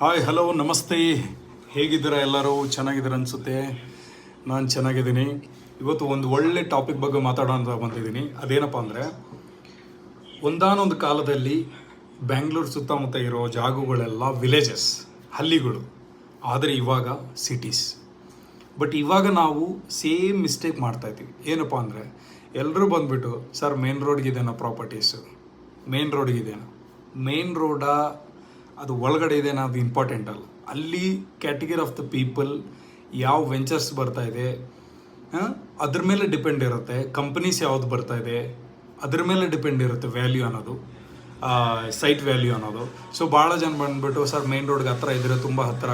Hi hello ನಮಸ್ತೆ. ಹೇಗಿದ್ದೀರಾ? ಎಲ್ಲರೂ ಚೆನ್ನಾಗಿದ್ದೀರ ಅನಿಸುತ್ತೆ. ನಾನು ಚೆನ್ನಾಗಿದ್ದೀನಿ. ಇವತ್ತು ಒಂದು ಒಳ್ಳೆ ಟಾಪಿಕ್ ಬಗ್ಗೆ ಮಾತಾಡೋಣ ಅಂತ ಬಂದಿದ್ದೀನಿ. ಅದೇನಪ್ಪ ಅಂದರೆ, ಒಂದಾನೊಂದು ಕಾಲದಲ್ಲಿ ಬ್ಯಾಂಗ್ಳೂರು ಸುತ್ತಮುತ್ತ ಇರೋ ಜಾಗಗಳೆಲ್ಲ ವಿಲೇಜಸ್, ಹಳ್ಳಿಗಳು. ಆದರೆ ಇವಾಗ ಸಿಟೀಸ್. ಬಟ್ ಇವಾಗ ನಾವು ಸೇಮ್ ಮಿಸ್ಟೇಕ್ ಮಾಡ್ತಾಯಿದ್ದೀವಿ. ಏನಪ್ಪ ಅಂದರೆ, ಎಲ್ಲರೂ ಬಂದುಬಿಟ್ಟು ಸರ್ ಮೇನ್ ರೋಡ್ಗಿದೆನೋ ಪ್ರಾಪರ್ಟೀಸು, ಮೇನ್ ರೋಡ್ಗಿದೆನೋ, ಮೇನ್ ರೋಡಾ ಅದು ಒಳಗಡೆ ಇದೆನೋ ಅದು ಇಂಪಾರ್ಟೆಂಟ್ ಅಲ್ಲ. ಅಲ್ಲಿ ಕ್ಯಾಟಗರಿ ಆಫ್ ದ ಪೀಪಲ್ ಯಾವ ವೆಂಚರ್ಸ್ ಬರ್ತಾ ಇದೆ ಅದ್ರ ಮೇಲೆ ಡಿಪೆಂಡ್ ಇರುತ್ತೆ. ಕಂಪನೀಸ್ ಯಾವ್ದು ಬರ್ತಾ ಇದೆ ಅದ್ರ ಮೇಲೆ ಡಿಪೆಂಡ್ ಇರುತ್ತೆ ವ್ಯಾಲ್ಯೂ ಅನ್ನೋದು, ಸೈಟ್ ವ್ಯಾಲ್ಯೂ ಅನ್ನೋದು. ಸೊ ಭಾಳ ಜನ ಬಂದುಬಿಟ್ಟು ಸರ್ ಮೇನ್ ರೋಡ್ಗೆ ಹತ್ರ ಇದ್ದರೆ ತುಂಬ ಹತ್ತಿರ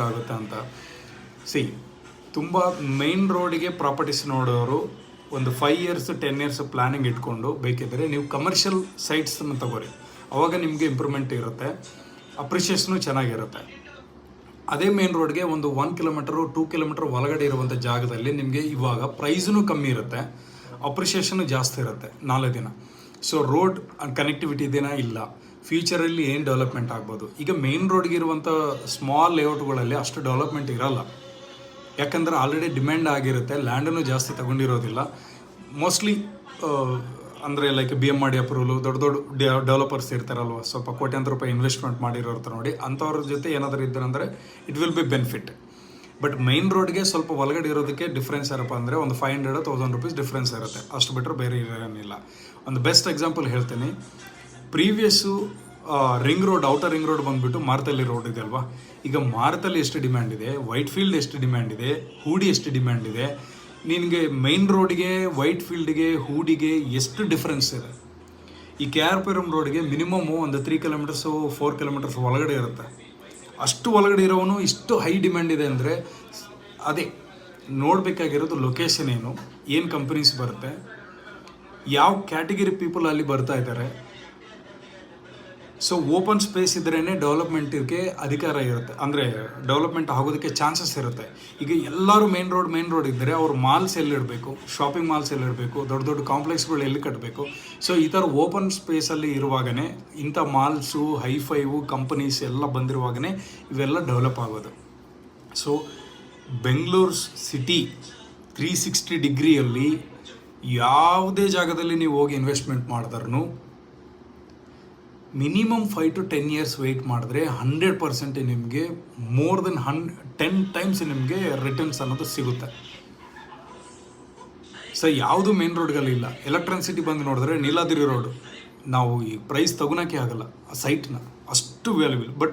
ಆಗುತ್ತೆ ಅಂತ. ತುಂಬ ಮೇನ್ ರೋಡಿಗೆ ಪ್ರಾಪರ್ಟೀಸ್ ನೋಡೋರು ಒಂದು 5 years 10 years ಪ್ಲ್ಯಾನಿಂಗ್ ಇಟ್ಕೊಂಡು ಬೇಕಿದ್ದರೆ ನೀವು ಕಮರ್ಷಿಯಲ್ ಸೈಟ್ಸನ್ನು ತಗೋರಿ. ಆವಾಗ ನಿಮಗೆ ಇಂಪ್ರೂವ್ಮೆಂಟ್ ಇರುತ್ತೆ, ಅಪ್ರಿಷಿಯೇಷನು ಚೆನ್ನಾಗಿರುತ್ತೆ. ಅದೇ ಮೇನ್ ರೋಡ್ಗೆ ಒಂದು 1 kilometer 2 kilometer ಒಳಗಡೆ ಇರುವಂಥ ಜಾಗದಲ್ಲಿ ನಿಮಗೆ ಇವಾಗ ಪ್ರೈಸೂ ಕಮ್ಮಿ ಇರುತ್ತೆ, ಅಪ್ರಿಷಿಯೇಷನು ಜಾಸ್ತಿ ಇರುತ್ತೆ ನಾಳೆ ದಿನ. ಸೊ ರೋಡ್ ಕನೆಕ್ಟಿವಿಟಿ ಇದೆನಾ ಇಲ್ಲ, ಫ್ಯೂಚರಲ್ಲಿ ಏನು ಡೆವಲಪ್ಮೆಂಟ್ ಆಗ್ಬೋದು. ಈಗ ಮೇನ್ ರೋಡ್ಗೆ ಇರುವಂಥ ಸ್ಮಾಲ್ ಲೇಔಟ್ಗಳಲ್ಲಿ ಅಷ್ಟು ಡೆವಲಪ್ಮೆಂಟ್ ಇರಲ್ಲ, ಯಾಕಂದರೆ ಆಲ್ರೆಡಿ ಡಿಮ್ಯಾಂಡ್ ಆಗಿರುತ್ತೆ, ಲ್ಯಾಂಡನ್ನು ಜಾಸ್ತಿ ತಗೊಂಡಿರೋದಿಲ್ಲ. ಮೋಸ್ಟ್ಲಿ ಅಂದರೆ ಲೈಕ್ BMRD ಅಪ್ರೂವಲು, ದೊಡ್ಡ ಡೆವಲಪರ್ಸ್ ಇರ್ತಾರಲ್ವ, ಸ್ವಲ್ಪ ಕೋಟ್ಯಾಂತರ ರೂಪಾಯಿ ಇನ್ವೆಸ್ಟ್ಮೆಂಟ್ ಮಾಡಿರೋರ್ತಾರೆ ನೋಡಿ, ಅಂಥವ್ರ ಜೊತೆ ಏನಾದರೂ ಇದ್ದಾರಂದರೆ it will be benefit. But main ರೋಡ್ಗೆ ಸ್ವಲ್ಪ ಒಳಗಡೆ ಇರೋದಕ್ಕೆ ಡಿಫ್ರೆನ್ಸ್ ಏನಪ್ಪ ಅಂದರೆ ಒಂದು 500-1000 rupees ಡಿಫ್ರೆನ್ಸ್ ಇರುತ್ತೆ, ಅಷ್ಟು ಬಿಟ್ಟರೆ ಬೇರೆ ಏನಿಲ್ಲ. ಒಂದು ಬೆಸ್ಟ್ ಎಕ್ಸಾಂಪಲ್ ಹೇಳ್ತೀನಿ. Previous ring road, outer ring road ಬಂದುಬಿಟ್ಟು ಮಾರ್ತಳ್ಳಿ ರೋಡ್ ಇದೆ ಅಲ್ವಾ. ಈಗ ಮಾರ್ತಳ್ಳಿ ಎಷ್ಟು ಡಿಮ್ಯಾಂಡ್ ಇದೆ, ವೈಟ್ ಫೀಲ್ಡ್ ಎಷ್ಟು ಡಿಮ್ಯಾಂಡ್ ಇದೆ, ಹೂಡಿ ಎಷ್ಟು ಡಿಮ್ಯಾಂಡ್ ಇದೆ. ನಿನಗೆ ಮೈನ್ ರೋಡ್ಗೆ, ವೈಟ್ ಫೀಲ್ಡ್ಗೆ, ಹೂಡಿಗೆ ಎಷ್ಟು ಡಿಫ್ರೆನ್ಸ್ ಇದೆ. ಈ KRPuram ರೋಡ್ಗೆ ಮಿನಿಮಮ್ಮು ಒಂದು 3 kilometers 4 kilometers ಒಳಗಡೆ ಇರುತ್ತೆ. ಅಷ್ಟು ಒಳಗಡೆ ಇರೋವನು ಇಷ್ಟು ಹೈ ಡಿಮ್ಯಾಂಡ್ ಇದೆ ಅಂದರೆ ಅದೇ ನೋಡಬೇಕಾಗಿರೋದು ಲೊಕೇಶನ್ ಏನು ಕಂಪನೀಸ್ ಬರುತ್ತೆ, ಯಾವ ಕ್ಯಾಟಗಿರಿ ಪೀಪಲ್ ಅಲ್ಲಿ ಬರ್ತಾ ಇದ್ದಾರೆ. ಸೊ ಓಪನ್ ಸ್ಪೇಸ್ ಇದ್ರೇ ಡೆವಲಪ್ಮೆಂಟಿಗೆ ಅಧಿಕಾರ ಇರುತ್ತೆ, ಅಂದರೆ ಡೆವಲಪ್ಮೆಂಟ್ ಆಗೋದಕ್ಕೆ ಚಾನ್ಸಸ್ ಇರುತ್ತೆ. ಈಗ ಎಲ್ಲರೂ ಮೇನ್ ರೋಡ್ ಇದ್ದರೆ ಅವ್ರು ಮಾಲ್ಸ್ ಎಲ್ಲಿಡಬೇಕು, ಶಾಪಿಂಗ್ ಮಾಲ್ಸ್ ಎಲ್ಲಿಡಬೇಕು, ದೊಡ್ಡ ದೊಡ್ಡ ಕಾಂಪ್ಲೆಕ್ಸ್ಗಳು ಎಲ್ಲಿ ಕಟ್ಟಬೇಕು. ಸೊ ಈ ಥರ ಓಪನ್ ಸ್ಪೇಸಲ್ಲಿ ಇರುವಾಗಲೇ ಇಂಥ ಮಾಲ್ಸು, ಹೈಫೈವು ಕಂಪನೀಸ್ ಎಲ್ಲ ಬಂದಿರುವಾಗಲೇ ಇವೆಲ್ಲ ಡೆವಲಪ್ ಆಗೋದು. ಸೊ ಬೆಂಗಳೂರು ಸಿಟಿ 360 ಡಿಗ್ರಿಯಲ್ಲಿ ಯಾವುದೇ ಜಾಗದಲ್ಲಿ ನೀವು ಹೋಗಿ ಇನ್ವೆಸ್ಟ್ಮೆಂಟ್ ಮಾಡಿದ್ರೂ ಮಿನಿಮಮ್ 5 to 10 years ವೆಯ್ಟ್ ಮಾಡಿದ್ರೆ 100% ನಿಮಗೆ ಮೋರ್ ದೆನ್ 10 times ನಿಮಗೆ ರಿಟರ್ನ್ಸ್ ಅನ್ನೋದು ಸಿಗುತ್ತೆ. ಸೊ ಯಾವುದು ಮೇನ್ ರೋಡ್ಗಲ್ಲಿಲ್ಲ. ಎಲೆಕ್ಟ್ರಾನಿಕ್ ಸಿಟಿ ಬಂದು ನೋಡಿದ್ರೆ ನೀಲಾದ್ರಿ ರೋಡು ನಾವು ಈ ಪ್ರೈಸ್ ತಗೊಳಕ್ಕೆ ಆಗಲ್ಲ, ಆ ಸೈಟ್ನ ಅಷ್ಟು ವ್ಯಾಲ್ಯೂಬಲ್. ಬಟ್